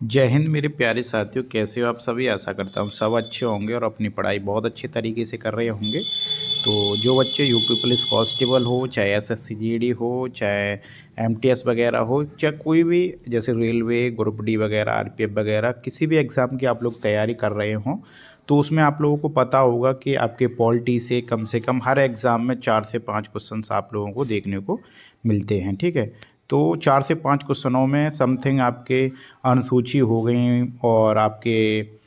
जय हिंद मेरे प्यारे साथियों, कैसे हो आप सभी। आशा करता हूँ सब अच्छे होंगे और अपनी पढ़ाई बहुत अच्छे तरीके से कर रहे होंगे। तो जो बच्चे यूपी पुलिस कांस्टेबल हो, चाहे एसएससी जीडी हो, चाहे एमटीएस वगैरह हो, चाहे कोई भी जैसे रेलवे ग्रुप डी वगैरह आरपीएफ वगैरह किसी भी एग्ज़ाम की आप लोग तैयारी कर रहे हों, तो उसमें आप लोगों को पता होगा कि आपके पॉलिटी से कम हर एग्ज़ाम में 4 से 5 क्वेश्चंस आप लोगों को देखने को मिलते हैं। ठीक है, तो 4 से 5 क्वेश्चनों में समथिंग आपके अनुसूची हो गई और आपके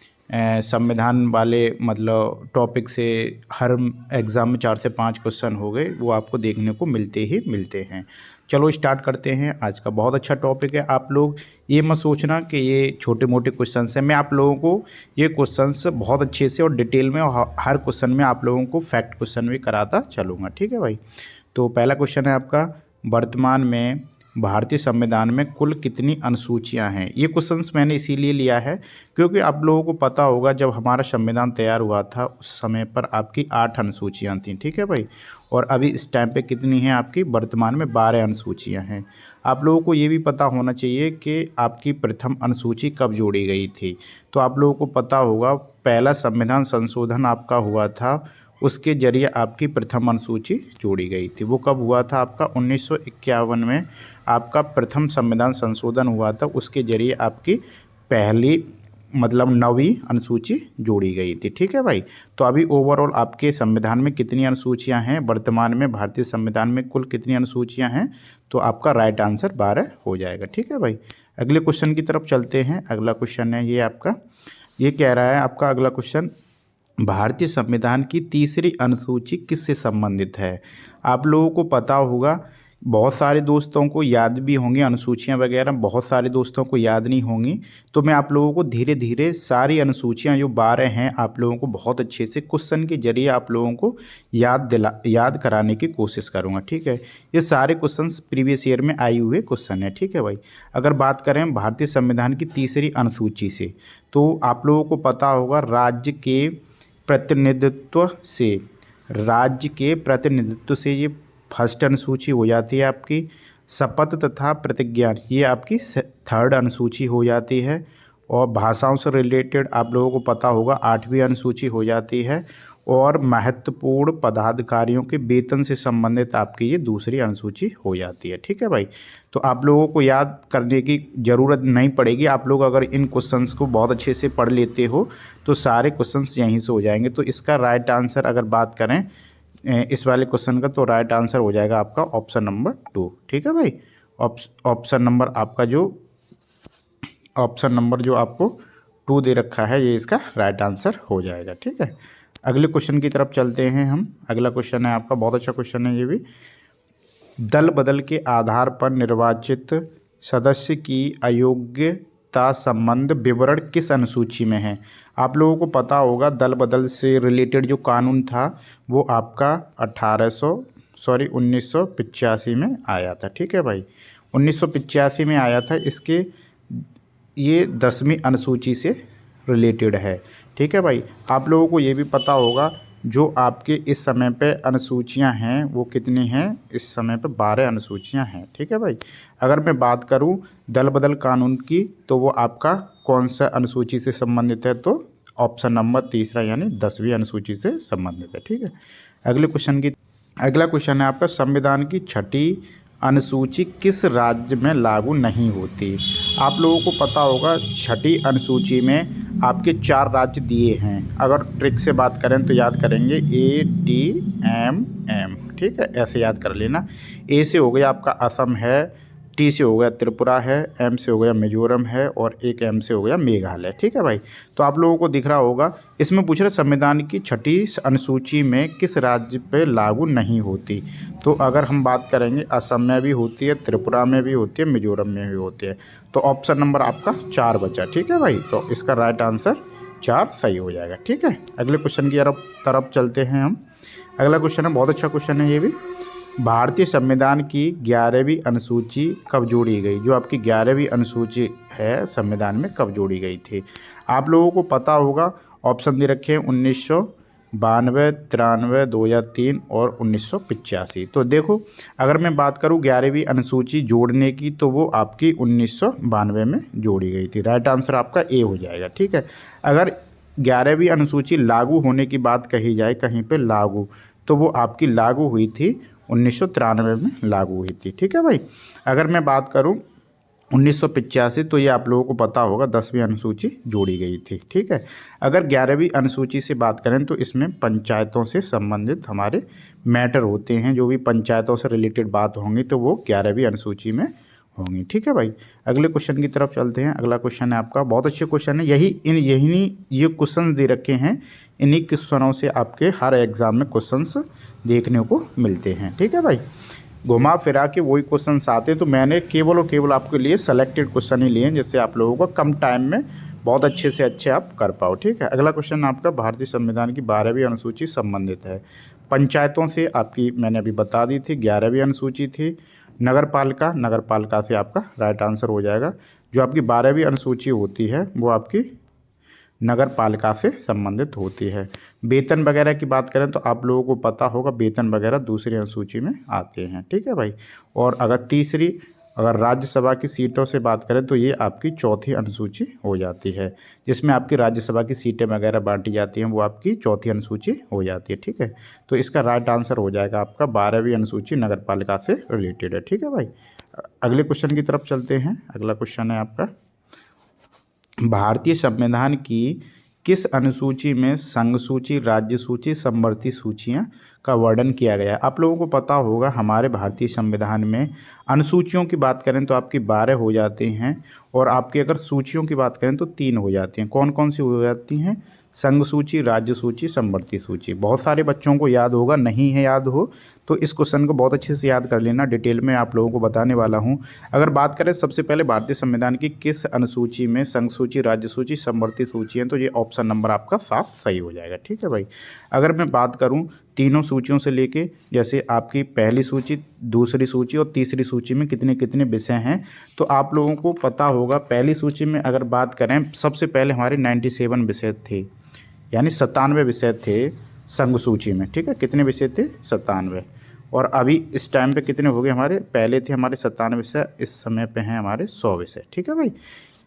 संविधान वाले मतलब टॉपिक से हर एग्ज़ाम में 4 से 5 क्वेश्चन हो गए, वो आपको देखने को मिलते ही मिलते हैं। चलो स्टार्ट करते हैं। आज का बहुत अच्छा टॉपिक है। आप लोग ये मत सोचना कि ये छोटे मोटे क्वेश्चंस हैं। मैं आप लोगों को ये क्वेश्चंस बहुत अच्छे से और डिटेल में और हर क्वेश्चन में आप लोगों को फैक्ट क्वेश्चन भी कराता चलूँगा। ठीक है भाई। तो पहला क्वेश्चन है आपका, वर्तमान में भारतीय संविधान में कुल कितनी अनुसूचियां हैं। ये क्वेश्चंस मैंने इसीलिए लिया है क्योंकि आप लोगों को पता होगा जब हमारा संविधान तैयार हुआ था उस समय पर आपकी 8 अनुसूचियां थीं। ठीक है भाई। और अभी इस टाइम पे कितनी हैं आपकी, वर्तमान में 12 अनुसूचियां हैं। आप लोगों को ये भी पता होना चाहिए कि आपकी प्रथम अनुसूची कब जोड़ी गई थी। तो आप लोगों को पता होगा पहला संविधान संशोधन आपका हुआ था, उसके जरिए आपकी प्रथम अनुसूची जोड़ी गई थी। वो कब हुआ था आपका, 1951 में आपका प्रथम संविधान संशोधन हुआ था। उसके जरिए आपकी पहली मतलब 9वीं अनुसूची जोड़ी गई थी। ठीक है भाई। तो अभी ओवरऑल आपके संविधान में कितनी अनुसूचियां हैं, वर्तमान में भारतीय संविधान में कुल कितनी अनुसूचियां हैं, तो आपका राइट आंसर 12 हो जाएगा। ठीक है भाई। अगले क्वेश्चन की तरफ चलते हैं। अगला क्वेश्चन है ये आपका, ये कह रहा है आपका अगला क्वेश्चन, भारतीय संविधान की तीसरी अनुसूची किससे संबंधित है। आप लोगों को पता होगा, बहुत सारे दोस्तों को याद भी होंगी अनुसूचियां वगैरह, बहुत सारे दोस्तों को याद नहीं होंगी। तो मैं आप लोगों को धीरे धीरे सारी अनुसूचियां जो 12 हैं आप लोगों को बहुत अच्छे से क्वेश्चन के जरिए आप लोगों को याद कराने की कोशिश करूंगा। ठीक है। ये सारे क्वेश्चन प्रीवियस ईयर में आए हुए क्वेश्चन है। ठीक है भाई। अगर बात करें भारतीय संविधान की तीसरी अनुसूची से, तो आप लोगों को पता होगा राज्य के प्रतिनिधित्व से ये फर्स्ट अनुसूची हो जाती है आपकी। शपथ तथा प्रतिज्ञा ये आपकी थर्ड अनुसूची हो जाती है। और भाषाओं से रिलेटेड आप लोगों को पता होगा 8वीं अनुसूची हो जाती है। और महत्वपूर्ण पदाधिकारियों के वेतन से संबंधित आपकी ये दूसरी अनुसूची हो जाती है। ठीक है भाई। तो आप लोगों को याद करने की ज़रूरत नहीं पड़ेगी। आप लोग अगर इन क्वेश्चंस को बहुत अच्छे से पढ़ लेते हो तो सारे क्वेश्चंस यहीं से हो जाएंगे। तो इसका राइट आंसर अगर बात करें इस वाले क्वेश्चन का, तो राइट आंसर हो जाएगा आपका ऑप्शन नंबर 2। ठीक है भाई। ऑप्शन नंबर आपका जो ऑप्शन नंबर जो आपको 2 दे रखा है ये इसका राइट आंसर हो जाएगा। ठीक है। अगले क्वेश्चन की तरफ चलते हैं हम। अगला क्वेश्चन है आपका, बहुत अच्छा क्वेश्चन है ये भी, दल बदल के आधार पर निर्वाचित सदस्य की अयोग्यता संबंध विवरण किस अनुसूची में है। आप लोगों को पता होगा दल बदल से रिलेटेड जो कानून था वो आपका 1985 में आया था। ठीक है भाई। 1985 में आया था। इसके ये 10वीं अनुसूची से रिलेटेड है। ठीक है भाई। आप लोगों को ये भी पता होगा जो आपके इस समय पे अनुसूचियां हैं वो कितनी हैं, इस समय पे 12 अनुसूचियां हैं। ठीक है भाई। अगर मैं बात करूं दल बदल कानून की, तो वो आपका कौन सा अनुसूची से संबंधित है, तो ऑप्शन नंबर तीसरा यानी 10वीं अनुसूची से संबंधित है। ठीक है। अगला क्वेश्चन है आपका, संविधान की 6ठी अनुसूची किस राज्य में लागू नहीं होती। आप लोगों को पता होगा 6ठी अनुसूची में आपके 4 राज्य दिए हैं। अगर ट्रिक से बात करें तो याद करेंगे ATMM। ठीक है, ऐसे याद कर लेना। ए से हो गया आपका असम है, टी से हो गया त्रिपुरा है, एम से हो गया मिजोरम है और एक एम से हो गया मेघालय। ठीक है भाई। तो आप लोगों को दिख रहा होगा इसमें पूछ रहे संविधान की 6ठी अनुसूची में किस राज्य पे लागू नहीं होती। तो अगर हम बात करेंगे असम में भी होती है, त्रिपुरा में भी होती है, मिजोरम में भी होती है। तो ऑप्शन नंबर आपका 4 बचा। ठीक है भाई। तो इसका राइट आंसर 4 सही हो जाएगा। ठीक है। अगले क्वेश्चन की तरफ चलते हैं हम। अगला क्वेश्चन है, बहुत अच्छा क्वेश्चन है ये भी, भारतीय संविधान की 11वीं अनुसूची कब जोड़ी गई। जो आपकी 11वीं अनुसूची है संविधान में कब जोड़ी गई थी। आप लोगों को पता होगा ऑप्शन दे रखे हैं 92, 93, 2003 और 1985। तो देखो अगर मैं बात करूं 11वीं अनुसूची जोड़ने की तो वो आपकी 1992 में जोड़ी गई थी। राइट आंसर आपका ए हो जाएगा। ठीक है, अगर 11वीं अनुसूची लागू होने की बात कही जाए कहीं पे लागू, तो वो आपकी लागू हुई थी 1993 में लागू हुई थी। ठीक है भाई, अगर मैं बात करूं 1985 तो ये आप लोगों को पता होगा 10वीं अनुसूची जोड़ी गई थी। ठीक है, अगर 11वीं अनुसूची से बात करें तो इसमें पंचायतों से संबंधित हमारे मैटर होते हैं, जो भी पंचायतों से रिलेटेड बात होंगी तो वो 11वीं अनुसूची में होंगी। ठीक है भाई, अगले क्वेश्चन की तरफ चलते हैं। अगला क्वेश्चन है आपका, बहुत अच्छे क्वेश्चन है, यही ये क्वेश्चन दे रखे हैं, इन्हीं क्वेश्चनों से आपके हर एग्जाम में क्वेश्चंस देखने को मिलते हैं। ठीक है भाई, घुमा फिरा के वही क्वेश्चन आते हैं, तो मैंने केवल और केवल आपके लिए सेलेक्टेड क्वेश्चन ही लिए हैं जिससे आप लोगों को कम टाइम में बहुत अच्छे से अच्छे आप कर पाओ। ठीक है, अगला क्वेश्चन आपका भारतीय संविधान की 12वीं अनुसूची संबंधित है पंचायतों से, आपकी मैंने अभी बता दी थी 11वीं अनुसूची थी। नगर पालिका से आपका राइट आंसर हो जाएगा। जो आपकी 12वीं अनुसूची होती है वो आपकी नगर पालिका से संबंधित होती है। वेतन वगैरह की बात करें तो आप लोगों को पता होगा वेतन वगैरह दूसरी अनुसूची में आते हैं। ठीक है भाई, और अगर राज्यसभा की सीटों से बात करें तो ये आपकी चौथी अनुसूची हो जाती है, जिसमें आपकी राज्यसभा की सीटें वगैरह बांटी जाती हैं, वो आपकी चौथी अनुसूची हो जाती है। ठीक है, तो इसका राइट आंसर हो जाएगा आपका 12वीं अनुसूची नगर पालिका से रिलेटेड है। ठीक है भाई, अगले क्वेश्चन की तरफ चलते हैं। अगला क्वेश्चन है आपका, भारतीय संविधान की किस अनुसूची में संघ सूची, राज्य सूची, समवर्ती सूचियां का वर्णन किया गया है। आप लोगों को पता होगा हमारे भारतीय संविधान में अनुसूचियों की बात करें तो आपकी 12 हो जाती हैं, और आपकी अगर सूचियों की बात करें तो 3 हो जाती हैं। कौन कौन सी हो जाती हैं? संघ सूची, राज्य सूची, समवर्ती सूची। बहुत सारे बच्चों को याद होगा, नहीं है याद हो तो इस क्वेश्चन को बहुत अच्छे से याद कर लेना, डिटेल में आप लोगों को बताने वाला हूं। अगर बात करें सबसे पहले भारतीय संविधान की किस अनुसूची में संघ सूची, राज्य सूची, समवर्ती सूची है, तो ये ऑप्शन नंबर आपका 7 सही हो जाएगा। ठीक है भाई, अगर मैं बात करूं तीनों सूचियों से लेके, जैसे आपकी पहली सूची, दूसरी सूची और तीसरी सूची में कितने कितने विषय हैं, तो आप लोगों को पता होगा पहली सूची में अगर बात करें सबसे पहले हमारे 97 विषय थे, यानी 97 विषय थे संघ सूची में। ठीक है, कितने विषय थे? 97। और अभी इस टाइम पे कितने हो गए हमारे? पहले थे हमारे 97 विषय, इस समय पे हैं हमारे 100 विषय। ठीक है भाई,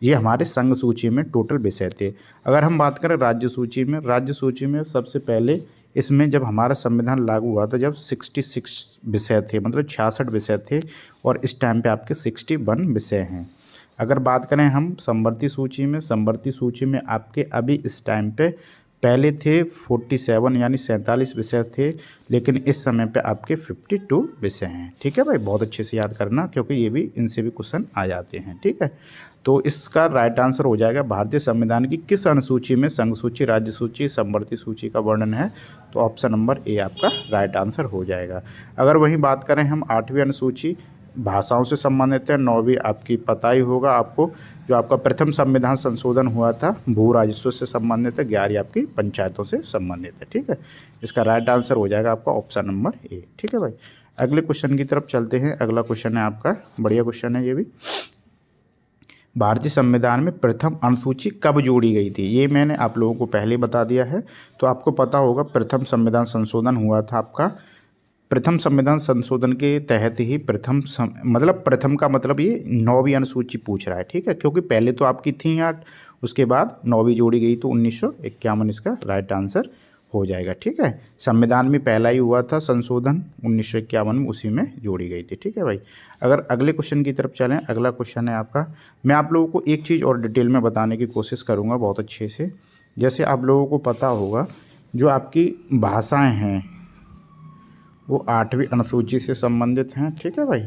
ये हमारे संघ सूची में टोटल विषय थे। अगर हम बात करें राज्य सूची में सबसे पहले इसमें जब हमारा संविधान लागू हुआ था जब 66 विषय थे, मतलब 66 विषय थे, और इस टाइम पे आपके 61 विषय हैं। अगर बात करें हम समवर्ती सूची में आपके अभी इस टाइम पे पहले थे 47 यानी 47 विषय थे, लेकिन इस समय पे आपके 52 विषय हैं। ठीक है भाई, बहुत अच्छे से याद करना क्योंकि ये भी इनसे भी क्वेश्चन आ जाते हैं। ठीक है, तो इसका राइट आंसर हो जाएगा भारतीय संविधान की किस अनुसूची में संघ सूची, राज्य सूची, समवर्ती सूची का वर्णन है, तो ऑप्शन नंबर ए आपका राइट आंसर हो जाएगा। अगर वहीं बात करें हम 8वीं अनुसूची भाषाओं से संबंधित है, 9वीं आपकी पता ही होगा आपको, जो आपका प्रथम संविधान संशोधन हुआ था भू राजस्व से संबंधित है, 11वीं आपकी पंचायतों से संबंधित है। ठीक है, इसका राइट आंसर हो जाएगा आपका ऑप्शन नंबर ए। ठीक है भाई, अगले क्वेश्चन की तरफ चलते हैं। अगला क्वेश्चन है आपका, बढ़िया क्वेश्चन है ये भी, भारतीय संविधान में प्रथम अनुसूची कब जोड़ी गई थी? ये मैंने आप लोगों को पहले बता दिया है, तो आपको पता होगा प्रथम संविधान संशोधन हुआ था आपका। प्रथम संविधान संशोधन के तहत ही प्रथम का मतलब ये 9वीं अनुसूची पूछ रहा है। ठीक है, क्योंकि पहले तो आपकी थी 8, उसके बाद 9वीं जोड़ी गई, तो 1951 इसका राइट आंसर हो जाएगा। ठीक है, संविधान में पहला ही हुआ था संशोधन 1951 में, उसी में जोड़ी गई थी। ठीक है भाई, अगर अगले क्वेश्चन की तरफ चलें, अगला क्वेश्चन है आपका, मैं आप लोगों को एक चीज़ और डिटेल में बताने की कोशिश करूँगा बहुत अच्छे से। जैसे आप लोगों को पता होगा जो आपकी भाषाएँ हैं वो 8वीं अनुसूची से संबंधित हैं। ठीक है भाई,